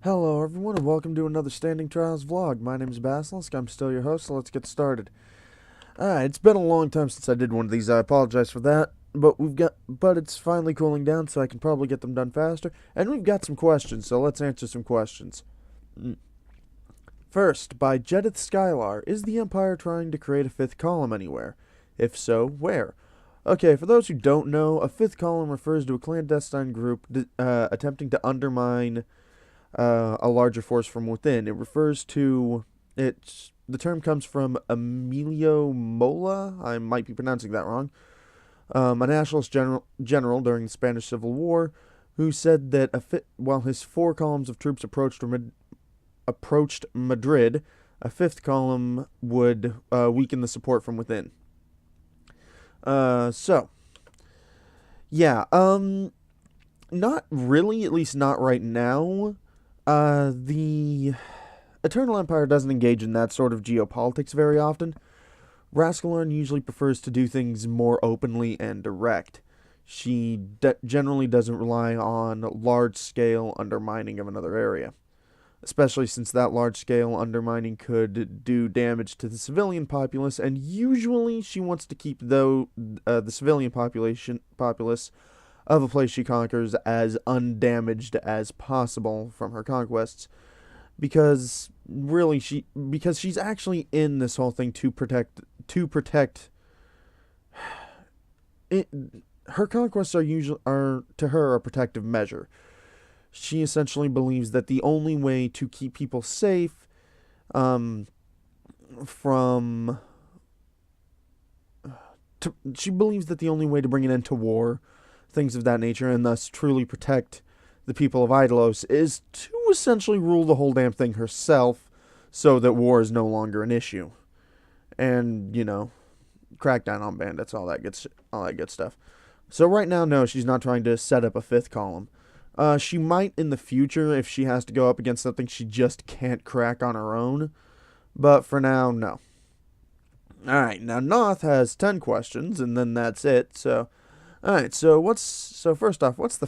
Hello everyone and welcome to another Standing Trials vlog. My name is Basilisk, I'm still your host, so let's get started. It's been a long time since I did one of these, I apologize for that, but it's finally cooling down so I can probably get them done faster, and we've got some questions, so let's answer some questions. First, by Jedith Skylar, is the Empire trying to create a fifth column anywhere? If so, where? Okay, for those who don't know, a fifth column refers to a clandestine group attempting to undermine a larger force from within. It refers to the term comes from Emilio Mola. I might be pronouncing that wrong. A nationalist general during the Spanish Civil War, who said that while his four columns of troops approached Madrid, a fifth column would weaken the support from within. Not really, at least not right now. The Eternal Empire doesn't engage in that sort of geopolitics very often. Rascalon usually prefers to do things more openly and direct. She generally doesn't rely on large-scale undermining of another area, especially since that large-scale undermining could do damage to the civilian populace, and usually she wants to keep the civilian populace of a place she conquers as undamaged as possible from her conquests, because she's actually in this whole thing to protect it. Her conquests are to her a protective measure. She essentially believes that the only way to keep people safe she believes that the only way to bring an end to war, things of that nature, and thus truly protect the people of Idalos, is to essentially rule the whole damn thing herself, so that war is no longer an issue. And, crack down on bandits, all that good stuff. So right now, no, she's not trying to set up a fifth column. She might in the future if she has to go up against something she just can't crack on her own. But for now, no. Alright, now Noth has 10 questions, and then that's it, so... Alright, so first off, what's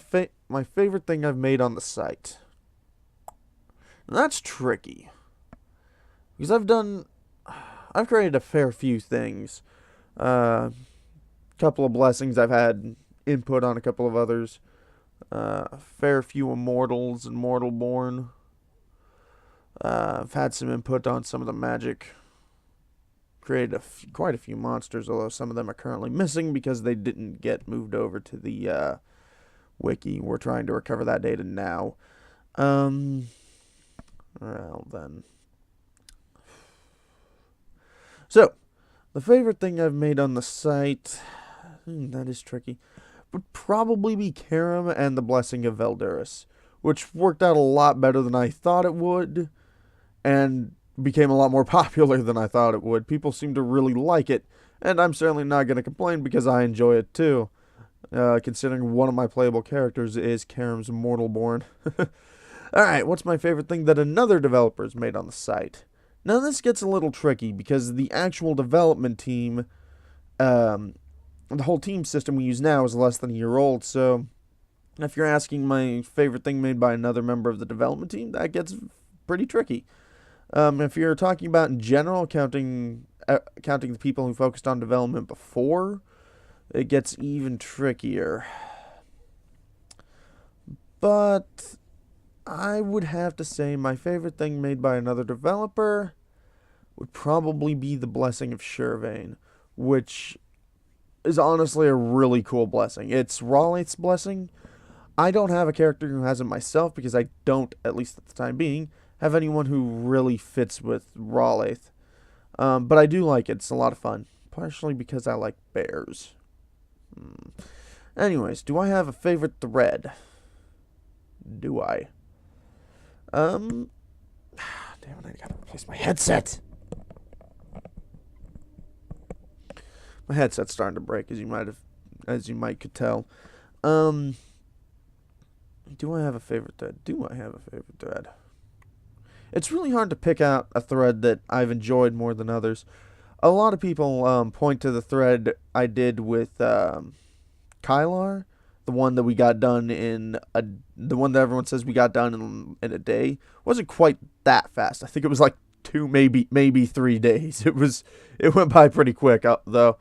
my favorite thing I've made on the site? That's tricky. Because I've created a fair few things. Couple of blessings, I've had input on a couple of others. A fair few immortals and mortalborn. I've had some input on some of the magic. Created quite a few monsters, although some of them are currently missing because they didn't get moved over to the wiki. We're trying to recover that data now. Well then. So, the favorite thing I've made on the site, that is tricky, would probably be Karam and the Blessing of Velduris, which worked out a lot better than I thought it would, and became a lot more popular than I thought it would. People seem to really like it, and I'm certainly not going to complain because I enjoy it too, considering one of my playable characters is Karam's Mortalborn. Alright, what's my favorite thing that another developer's made on the site? Now this gets a little tricky because the actual development team, the whole team system we use now is less than a year old, so if you're asking my favorite thing made by another member of the development team, that gets pretty tricky. If you're talking about in general, counting the people who focused on development before, it gets even trickier. But I would have to say my favorite thing made by another developer would probably be the Blessing of Shirvane, which is honestly a really cool blessing. It's Raleight's blessing. I don't have a character who has it myself because I don't, at least at the time being, have anyone who really fits with Raleigh. But I do like it. It's a lot of fun. Partially because I like bears. Anyways, do I have a favorite thread? Do I? Damn it, I gotta replace my headset. My headset's starting to break, as you might could tell. Do I have a favorite thread? Do I have a favorite thread? It's really hard to pick out a thread that I've enjoyed more than others. A lot of people point to the thread I did with Kylar, the one that we got done the one that everyone says we got done in a day wasn't quite that fast. I think it was like 2, maybe 3 days. It went by pretty quick though,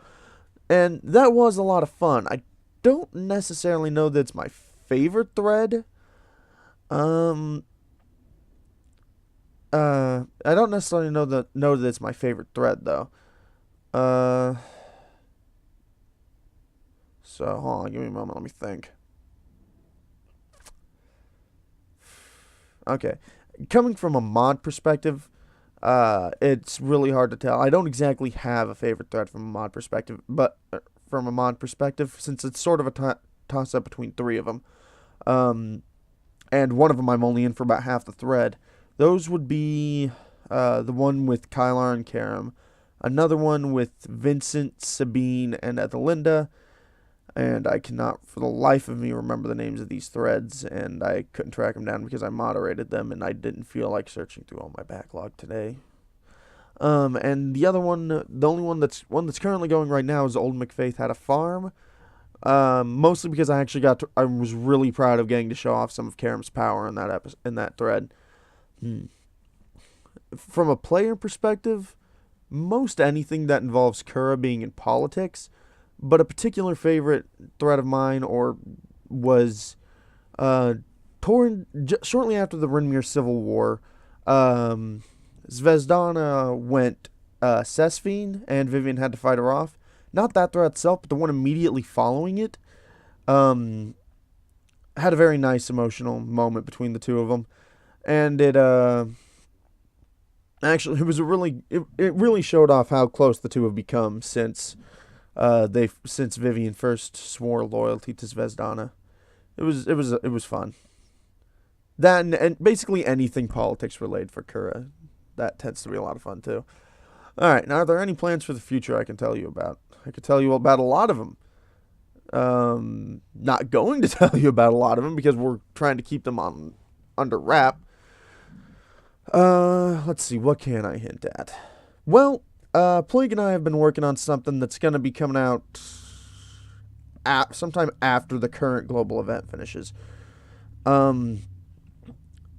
and that was a lot of fun. I don't necessarily know that it's my favorite thread. I don't necessarily know that it's my favorite thread though. So hold on, give me a moment. Let me think. Okay, coming from a mod perspective, it's really hard to tell. I don't exactly have a favorite thread from a mod perspective, but since it's sort of a toss up between 3 of them, and one of them I'm only in for about half the thread. Those would be the one with Kylar and Karam, another one with Vincent, Sabine, and Ethelinda, and I cannot for the life of me remember the names of these threads, and I couldn't track them down because I moderated them, and I didn't feel like searching through all my backlog today. And the other one, the only one that's currently going right now is Old McFaith Had a Farm. Mostly because I was really proud of getting to show off some of Karam's power in that thread. From a player perspective, most anything that involves Kura being in politics, but a particular favorite thread of mine was shortly after the Rinmir Civil War. Zvezdana went Sesfine, and Vivian had to fight her off. Not that thread itself, but the one immediately following it. Had a very nice emotional moment between the two of them, and it actually it really showed off how close the two have become since Vivian first swore loyalty to Zvezdana. It was fun. That and basically anything politics related for Kura, that tends to be a lot of fun too. All right, now are there any plans for the future I can tell you about? I could tell you about a lot of them. Not going to tell you about a lot of them because we're trying to keep them under wrap. Let's see, what can I hint at? Well, Plague and I have been working on something that's going to be coming out sometime after the current global event finishes. However,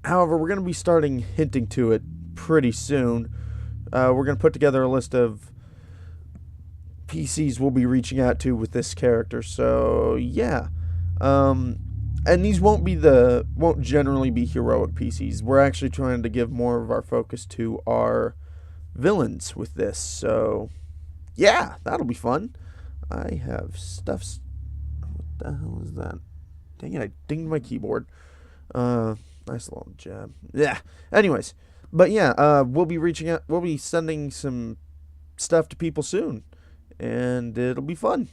we're going to be starting hinting to it pretty soon. We're going to put together a list of PCs we'll be reaching out to with this character. So, yeah. And these won't generally be heroic PCs. We're actually trying to give more of our focus to our villains with this. So, yeah, that'll be fun. I have stuff. What the hell is that? Dang it, I dinged my keyboard. Nice little jab. Yeah. Anyways, but yeah, we'll be sending some stuff to people soon, and it'll be fun.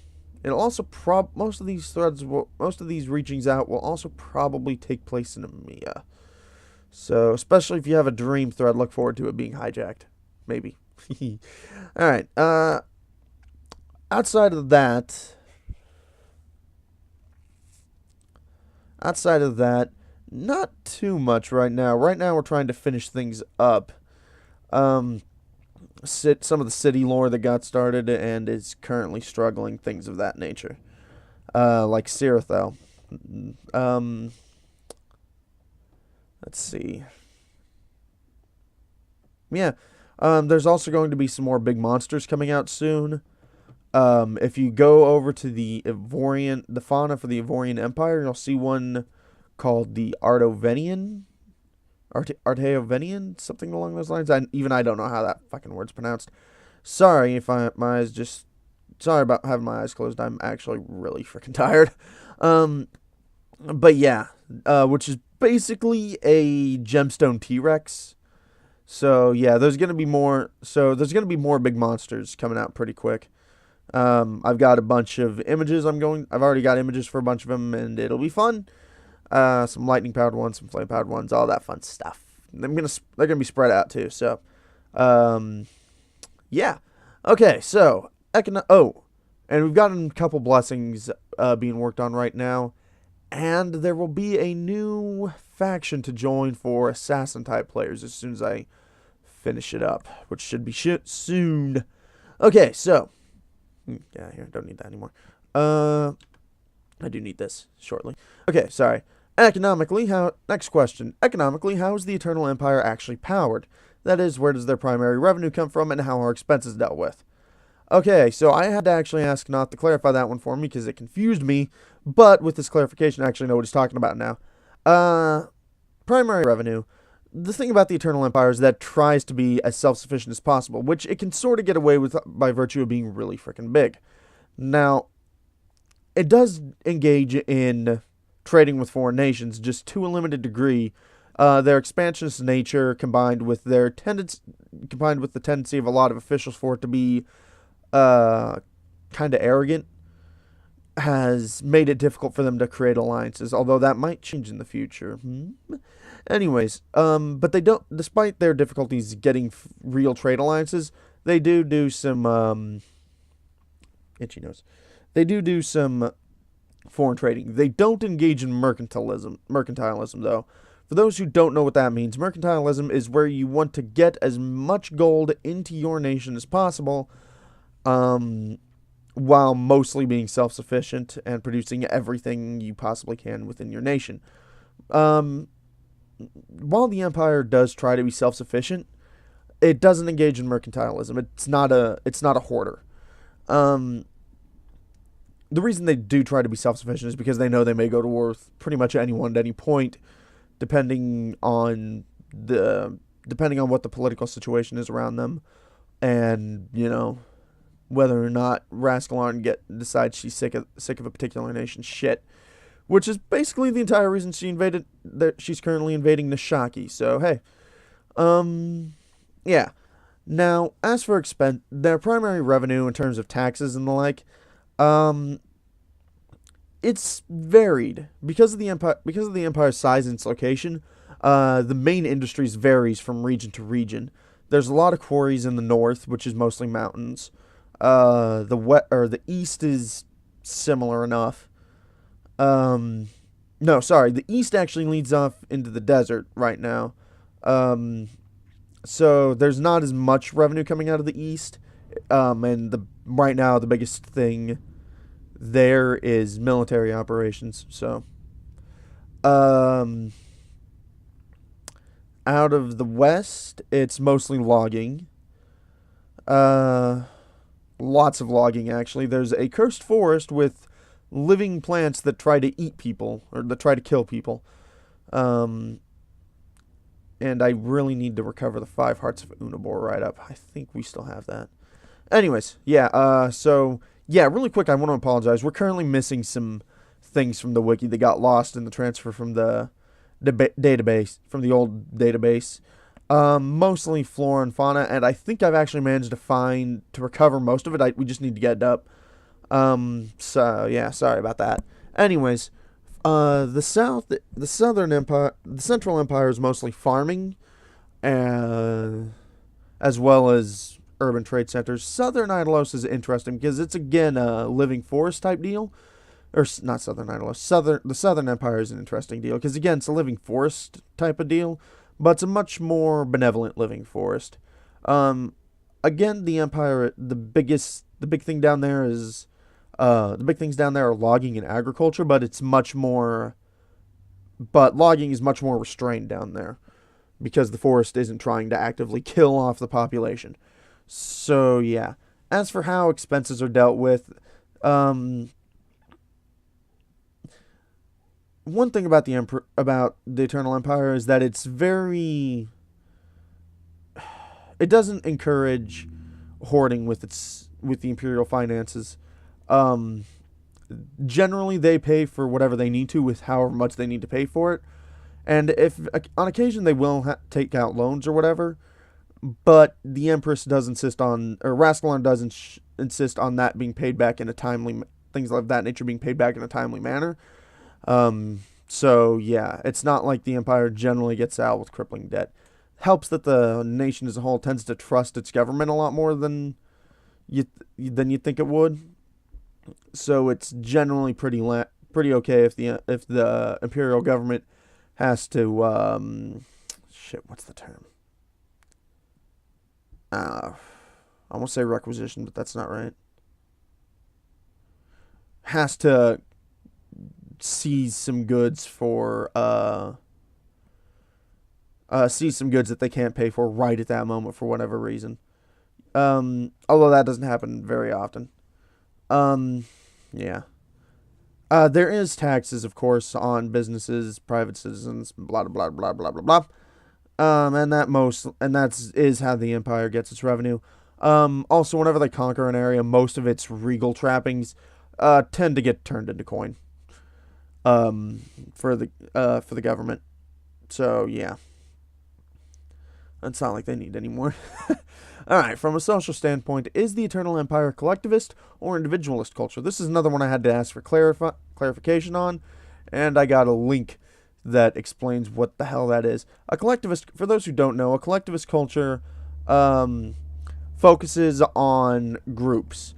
It'll also most of these reachings out will also probably take place in EMEA. So, especially if you have a dream thread, look forward to it being hijacked. Maybe. All right. Outside of that, not too much right now. Right now, we're trying to finish things up. Some of the city lore that got started and is currently struggling, things of that nature. Like Sirathel. Let's see. Yeah. There's also going to be some more big monsters coming out soon. If you go over to the fauna for the Ivorian Empire, you'll see one called the Arteovenian, something along those lines. I don't know how that fucking word's pronounced. Sorry if sorry about having my eyes closed. I'm actually really freaking tired. But yeah, which is basically a gemstone T-Rex. So yeah, there's gonna be more big monsters coming out pretty quick. I've got a bunch of images. I've already got images for a bunch of them, and it'll be fun. Some lightning powered ones, some flame powered ones, all that fun stuff. They're gonna be spread out too. So, yeah. Okay. So and we've gotten a couple blessings being worked on right now, and there will be a new faction to join for assassin type players as soon as I finish it up, which should be soon. Okay. So, yeah, here, don't need that anymore. I do need this shortly. Okay, sorry. Next question. Economically, how is the Eternal Empire actually powered? That is, where does their primary revenue come from and how are expenses dealt with? Okay, so I had to actually ask Not to clarify that one for me because it confused me, but with this clarification, I actually know what he's talking about now. Uh, Primary revenue. The thing about the Eternal Empire is that it tries to be as self-sufficient as possible, which it can sort of get away with by virtue of being really freaking big. Now, it does engage in trading with foreign nations, just to a limited degree. Their expansionist nature, combined with the tendency of a lot of officials for it to be kind of arrogant, has made it difficult for them to create alliances. Although that might change in the future. Anyways, but they don't. Despite their difficulties getting real trade alliances, they do some itchy nose. They do some foreign trading. They don't engage in mercantilism though. For those who don't know what that means, mercantilism is where you want to get as much gold into your nation as possible, while mostly being self-sufficient and producing everything you possibly can within your nation. Um, while the empire does try to be self-sufficient, it doesn't engage in mercantilism. It's not a hoarder. Um, the reason they do try to be self-sufficient is because they know they may go to war with pretty much anyone at any point, depending on what the political situation is around them, and whether or not Rascalon decides she's sick of a particular nation's shit, which is basically the entire reason she's currently invading Nishaki. So hey, yeah. Now, as for their primary revenue in terms of taxes and the like, um, it's varied because of the empire's size and its location. The main industries varies from region to region. There's a lot of quarries in the north, which is mostly mountains. The east is similar enough. No, sorry, the east actually leads off into the desert right now. Um, so there's not as much revenue coming out of the east. And right now the biggest thing there is military operations. So, um, out of the west, it's mostly logging. Uh, Lots of logging actually. There's a cursed forest with living plants that try to eat people or that try to kill people. Um, and I really need to recover the 5 hearts of Unabor right up. I think we still have that. Anyways, yeah. So yeah, really quick, I want to apologize. We're currently missing some things from the wiki that got lost in the transfer from the database, from the old database. Mostly flora and fauna, and I think I've actually managed to recover most of it. We just need to get it up. So yeah, sorry about that. Anyways, the southern empire, the central empire is mostly farming, uh, as well as urban trade centers. Southern Idalos is interesting because it's again a living forest type deal, or not Southern Idalos. The Southern Empire is an interesting deal because again it's a living forest type of deal, but it's a much more benevolent living forest. Um, Again, the empire, the big thing down there is, the big things down there are logging and agriculture, but logging is much more restrained down there because the forest isn't trying to actively kill off the population. So yeah, as for how expenses are dealt with, um, one thing about about the Eternal Empire is that it doesn't encourage hoarding with the imperial finances. Um, Generally, they pay for whatever they need to with however much they need to pay for it, and if on occasion they will take out loans or whatever. But the Empress does insist on, or Rascalon does insist on that being paid back in a timely, things of that nature being paid back in a timely manner. So yeah, it's not like the Empire generally gets out with crippling debt. Helps that the nation as a whole tends to trust its government a lot more than you think it would. So it's generally pretty okay if the imperial government has to shit. What's the term? I won't say requisition, but that's not right. Has to seize some goods for seize some goods that they can't pay for right at that moment for whatever reason. Although that doesn't happen very often. Yeah. There is taxes, of course, on businesses, private citizens, blah blah blah blah blah blah. And that's how the empire gets its revenue. Also, whenever they conquer an area, most of its regal trappings tend to get turned into coin. For the government. So yeah, it's not like they need any more. All right, from a social standpoint, is the Eternal Empire collectivist or individualist culture? This is another one I had to ask for clarification on, and I got a link that explains what the hell that is. A collectivist, for those who don't know, a collectivist culture focuses on groups.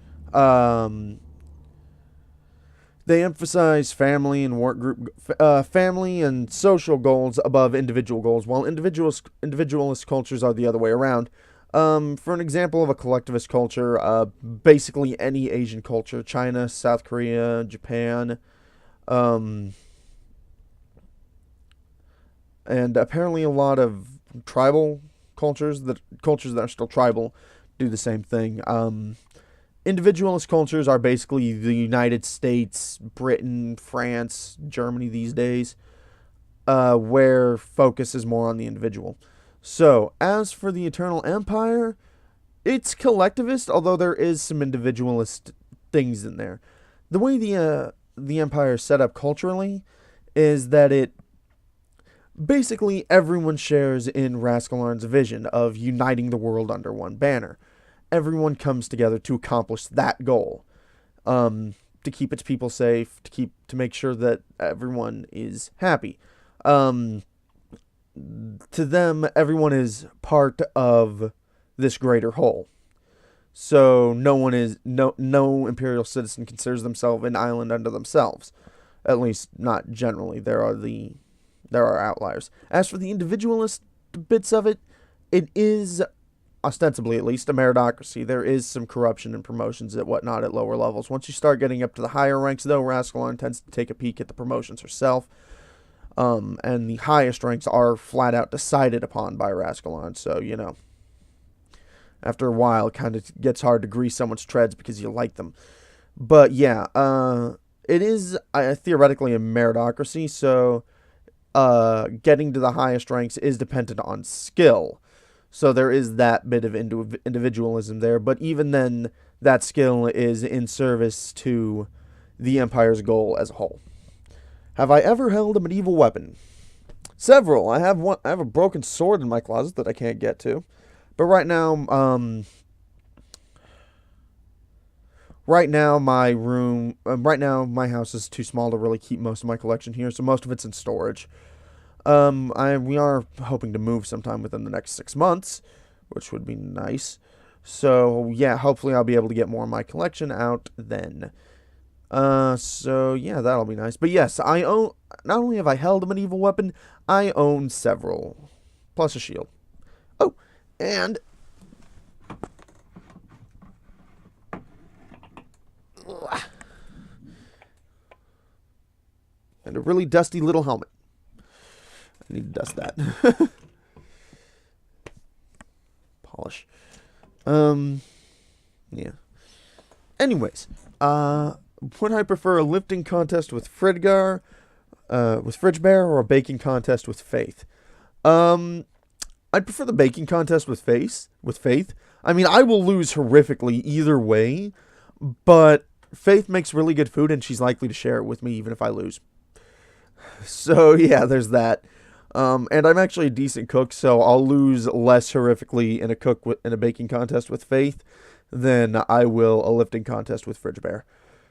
They emphasize family and work group, family and social goals above individual goals, while individualist cultures are the other way around. For an example of a collectivist culture, basically any Asian culture, China, South Korea, Japan, and apparently a lot of tribal cultures that are still tribal do the same thing. Individualist cultures are basically the United States, Britain, France, Germany these days, where focus is more on the individual. So, as for the Eternal Empire, it's collectivist, although there is some individualist things in there. The way the Empire is set up culturally is that it basically everyone shares in Rascalarn's vision of uniting the world under one banner. Everyone comes together to accomplish that goal, to keep its people safe, to make sure that everyone is happy. To them, everyone is part of this greater whole. So no imperial citizen considers themselves an island unto themselves. At least not generally. There are outliers. As for the individualist bits of it, it is ostensibly at least a meritocracy. There is some corruption and promotions and whatnot at lower levels. Once you start getting up to the higher ranks, though, Rascalarn tends to take a peek at the promotions herself. And the highest ranks are flat out decided upon by Rascalarn. So, after a while, it kind of gets hard to grease someone's treads because you like them. But yeah, it is theoretically a meritocracy. So, getting to the highest ranks is dependent on skill. So there is that bit of individualism there. But even then, that skill is in service to the Empire's goal as a whole. Have I ever held a medieval weapon? Several. I have a broken sword in my closet that I can't get to. But right now my house is too small to really keep most of my collection here, so most of it's in storage. We are hoping to move sometime within the next 6 months, which would be nice. So yeah, hopefully I'll be able to get more of my collection out then. So yeah, that'll be nice. But yes, I own, not only have I held a medieval weapon, I own several, plus a shield. Oh, and a really dusty little helmet. I need to dust that. Polish. Yeah. Anyways, would I prefer a lifting contest with Fridgar, with Fridgebear, or a baking contest with Faith? I'd prefer the baking contest with Faith. I mean, I will lose horrifically either way, but Faith makes really good food, and she's likely to share it with me even if I lose. So yeah, there's that. And I'm actually a decent cook, so I'll lose less horrifically in a baking contest with Faith than I will a lifting contest with Fridgebear.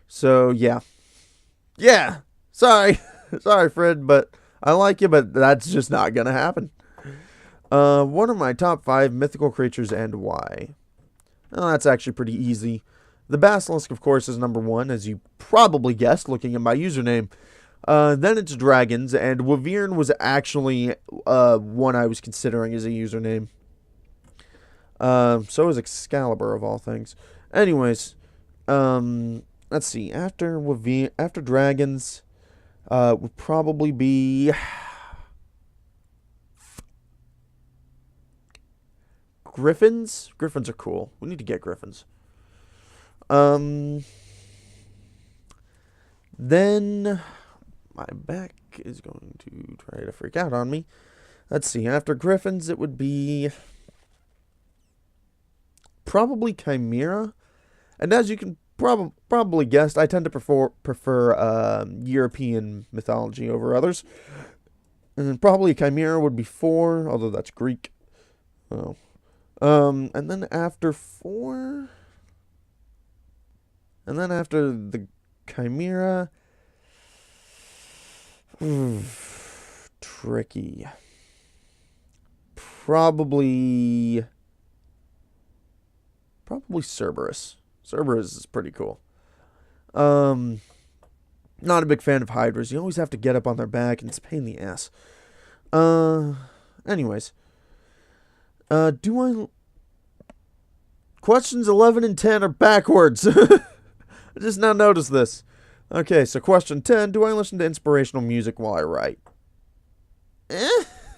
So yeah. Sorry, Fred, but I like you, but that's just not gonna happen. What are my top 5 mythical creatures and why? Well, that's actually pretty easy. The Basilisk, of course, is number 1, as you probably guessed looking at my username. Then it's dragons, and Wyvern was actually one I was considering as a username. So is Excalibur, of all things. Anyways, let's see. After dragons, would probably be Griffins. Griffins are cool. We need to get Griffins. Then my back is going to try to freak out on me. Let's see. After Griffins, it would be probably Chimera. And as you can probably guess, I tend to prefer European mythology over others. And then probably Chimera would be 4, although that's Greek. Oh. And then after 4... And then after the Chimera... tricky. Probably Cerberus. Cerberus is pretty cool. Not a big fan of Hydras. You always have to get up on their back, and it's a pain in the ass. Anyways. Questions 11 and 10 are backwards. I just now noticed this. Okay, so question 10. Do I listen to inspirational music while I write?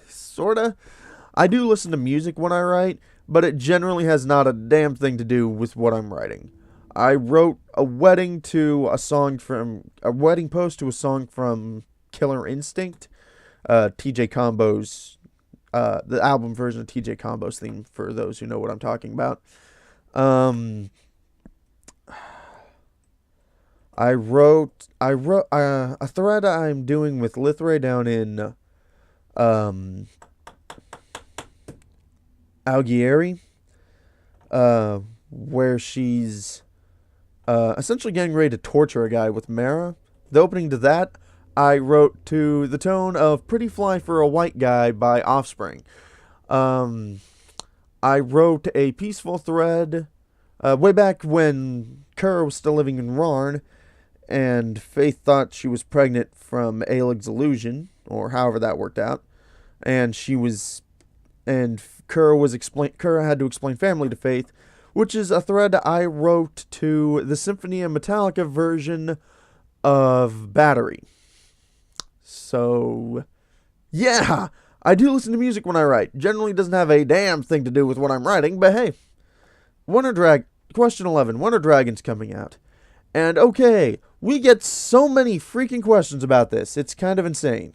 Sorta. I do listen to music when I write, but it generally has not a damn thing to do with what I'm writing. I wrote a wedding post to a song from Killer Instinct, TJ Combo's, the album version of TJ Combo's theme, for those who know what I'm talking about. I wrote a thread I'm doing with Lithray down in Algieri, where she's essentially getting ready to torture a guy with Mara. The opening to that I wrote to the tone of Pretty Fly for a White Guy by Offspring. I wrote a peaceful thread way back when Kara was still living in Rarn, and Faith thought she was pregnant from Aelig's illusion, or however that worked out. And Kara had to explain family to Faith, which is a thread I wrote to the Symphony of Metallica version of Battery. So, yeah, I do listen to music when I write. Generally doesn't have a damn thing to do with what I'm writing, but hey. Question 11, when are Dragons coming out? And okay, we get so many freaking questions about this. It's kind of insane.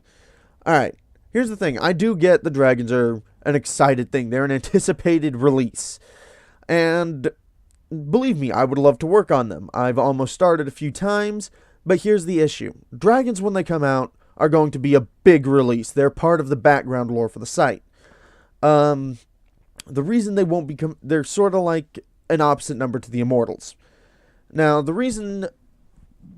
Alright, here's the thing. I do get the Dragons are an excited thing. They're an anticipated release. And believe me, I would love to work on them. I've almost started a few times, but here's the issue. Dragons, when they come out, are going to be a big release. They're part of the background lore for the site. The reason they won't become... They're sort of like an opposite number to the Immortals. Now, the reason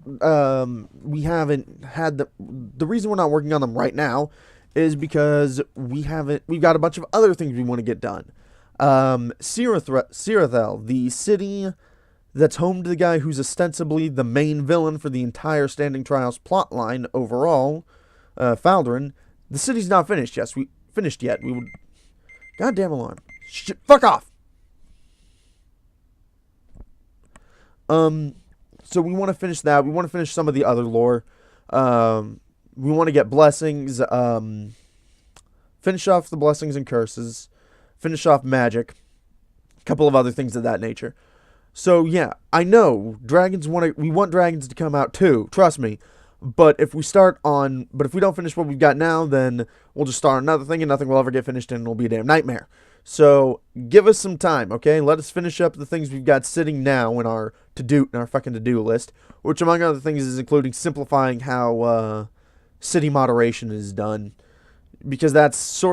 we haven't had the reason we're not working on them right now is because we've got a bunch of other things we want to get done. Sirathel, the city that's home to the guy who's ostensibly the main villain for the entire Standing Trials plotline overall, Faldoran, the city's not finished yet. We would... Goddamn alarm. Fuck off! So we want to finish that. We want to finish some of the other lore. We want to get blessings. Finish off the blessings and curses. Finish off magic. A couple of other things of that nature. So yeah, I know we want dragons to come out too. Trust me. But if we don't finish what we've got now, then we'll just start another thing and nothing will ever get finished and it'll be a damn nightmare. So give us some time, okay? Let us finish up the things we've got sitting now in our fucking to-do list, which among other things is including simplifying how city moderation is done, because that's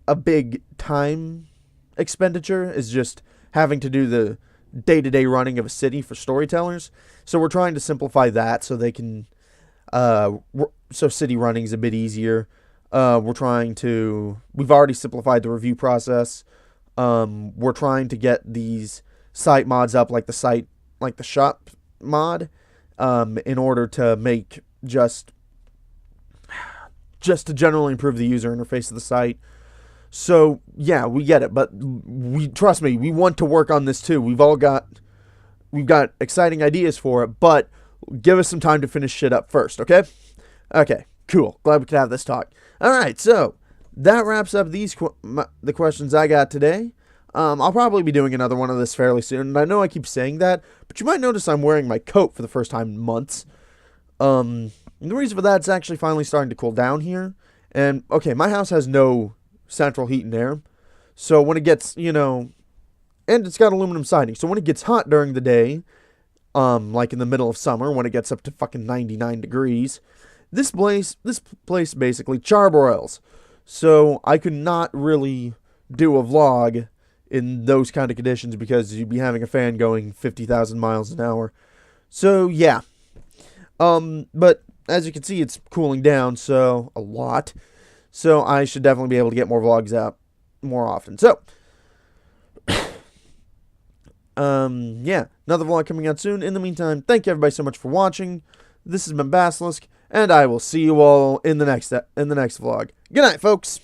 a big time expenditure, is just having to do the day-to-day running of a city for storytellers. So we're trying to simplify that so they can so city running is a bit easier. We've already simplified the review process. We're trying to get these site mods up, like the shop mod, in order to make just to generally improve the user interface of the site. So yeah, we get it, but trust me, we want to work on this too. We've got exciting ideas for it, but give us some time to finish shit up first, okay? Okay, cool. Glad we could have this talk. All right, so that wraps up the questions I got today. I'll probably be doing another one of this fairly soon, and I know I keep saying that, but you might notice I'm wearing my coat for the first time in months. And the reason for that is actually finally starting to cool down here. And, okay, my house has no central heat and air, so when it gets, and it's got aluminum siding, so when it gets hot during the day, like in the middle of summer, when it gets up to fucking 99 degrees, this place basically charbroils. So I could not really do a vlog in those kind of conditions because you'd be having a fan going 50,000 miles an hour. So yeah. But as you can see, it's cooling down so a lot. So I should definitely be able to get more vlogs out more often. So yeah, another vlog coming out soon. In the meantime, thank you everybody so much for watching. This has been Basilisk, and I will see you all in the next vlog. Good night, folks.